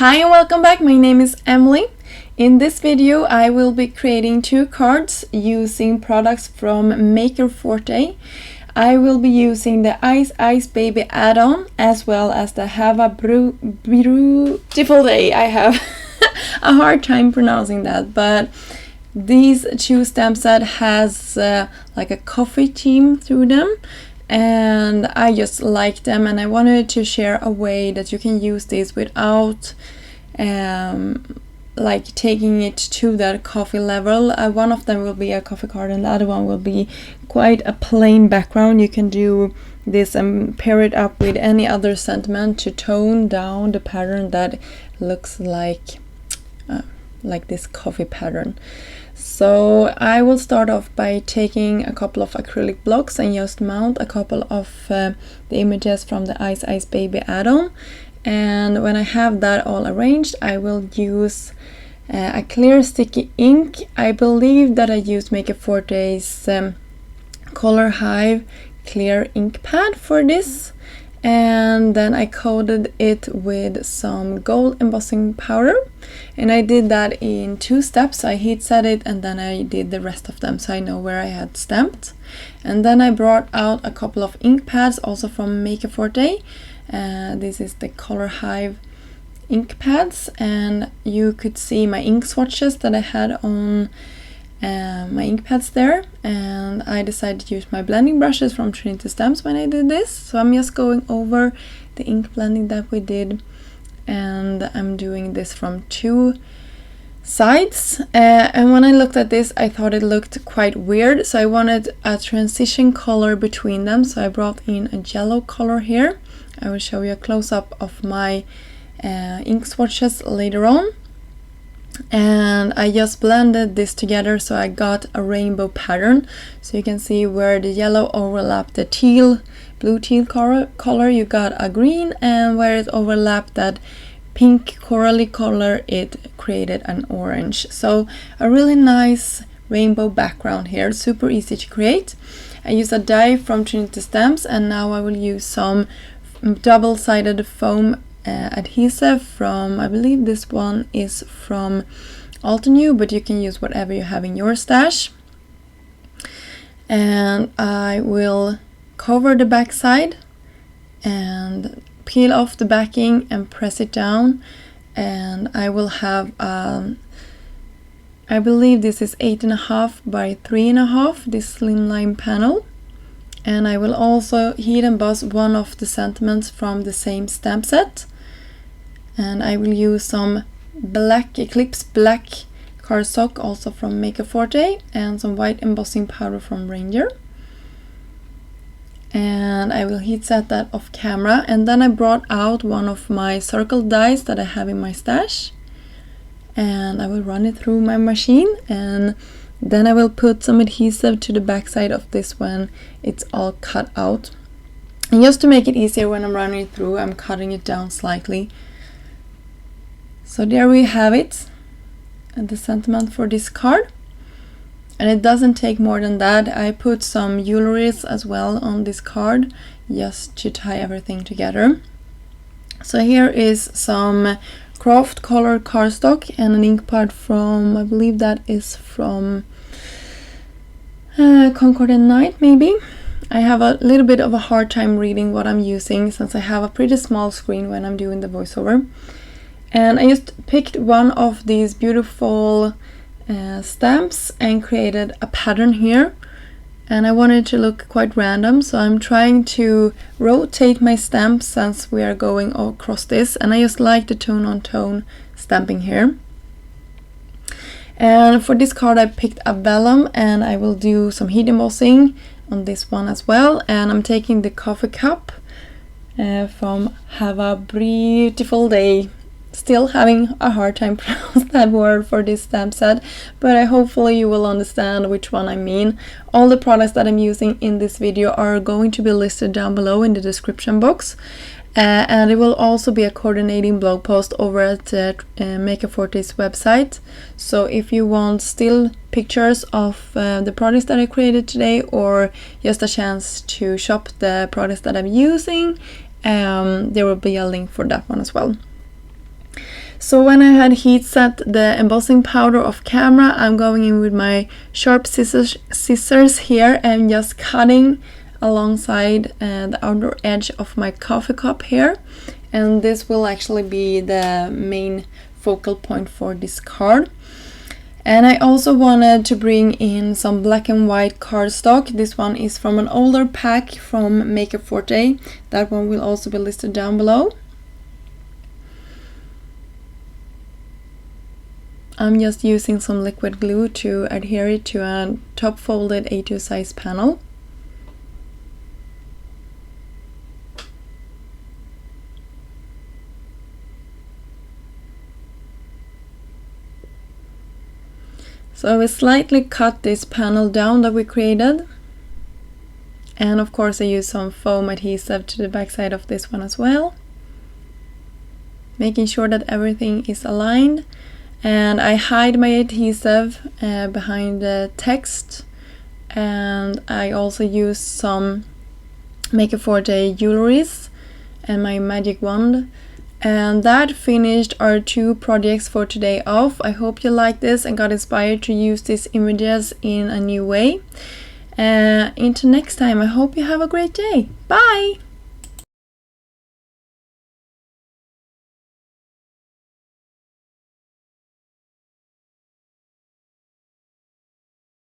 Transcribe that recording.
Hi and welcome back. My name is Emily. In this video I will be creating two cards using products from Forte. I will be using the Ice Baby add-on as well as the Have a Beautiful Day. I have a hard time pronouncing that, but these two stamp set has like a coffee theme through them, and I just like them, and I wanted to share a way that you can use this without like taking it to that coffee level. One of them will be a coffee card and the other one will be quite a plain background. You can do this and pair it up with any other sentiment to tone down the pattern that looks like this coffee pattern. So I will start off by taking a couple of acrylic blocks and just mount a couple of the images from the Ice Baby add-on. And when I have that all arranged, I will use a clear sticky ink. I believe that I used Forte's Color Hive clear ink pad for this, and then I coated it with some gold embossing powder, and I did that in two steps. I heat set it and then I did the rest of them so I know where I had stamped. And then I brought out a couple of ink pads also from Forte. This is the Color Hive ink pads, and you could see my ink swatches that I had on my ink pads there, and I decided to use my blending brushes from Trinity Stamps when I did this. So I'm just going over the ink blending that we did, and I'm doing this from two sides. And when I looked at this, I thought it looked quite weird, so I wanted a transition color between them, so I brought in a yellow color here. I will show you a close-up of my ink swatches later on. And I just blended this together so I got a rainbow pattern. So you can see where the yellow overlapped the blue teal color, you got a green, and where it overlapped that pink corally color, it created an orange. So a really nice rainbow background here, super easy to create. I use a die from Trinity Stamps, and now I will use some double-sided foam adhesive from, I believe this one is from Altenew, but you can use whatever you have in your stash. And I will cover the back side and peel off the backing and press it down, and I will have I believe this is 8.5 by 3.5, this slimline panel. And I will also heat emboss one of the sentiments from the same stamp set. And I will use some black Eclipse black cardstock also from Forte, and some white embossing powder from Ranger. And I will heat set that off camera. And then I brought out one of my circle dies that I have in my stash, and I will run it through my machine, and then I will put some adhesive to the back side of this when it's all cut out. And just to make it easier when I'm running it through, I'm cutting it down slightly. So there we have it, and the sentiment for this card. And it doesn't take more than that. I put some jewelries as well on this card just to tie everything together. So here is some craft colored cardstock and an ink pad from, I believe that is from Concord and Night maybe. I have a little bit of a hard time reading what I'm using since I have a pretty small screen when I'm doing the voiceover. And I just picked one of these beautiful stamps and created a pattern here, and I wanted it to look quite random, so I'm trying to rotate my stamp since we are going across this, and I just like the tone on tone stamping here. And for this card I picked a vellum, and I will do some heat embossing on this one as well. And I'm taking the coffee cup from Have a Beautiful Day. Still having a hard time pronouncing that word for this stamp set, but hopefully you will understand which one I mean. All the products that I'm using in this video are going to be listed down below in the description box, and it will also be a coordinating blog post over at Forte's website. So if you want still pictures of the products that I created today, or just a chance to shop the products that I'm using, there will be a link for that one as well. So when I had heat set the embossing powder off camera, I'm going in with my sharp scissors here and just cutting alongside the outer edge of my coffee cup here. And this will actually be the main focal point for this card. And I also wanted to bring in some black and white cardstock. This one is from an older pack from Forte. That one will also be listed down below. I'm just using some liquid glue to adhere it to a top folded A2 size panel. So we slightly cut this panel down that we created. And of course I use some foam adhesive to the backside of this one as well. Making sure that everything is aligned. And I hide my adhesive behind the text. And I also use some Forte jewelries and my magic wand. And that finished our 2 projects for today off. I hope you liked this and got inspired to use these images in a new way. Until next time, I hope you have a great day. Bye!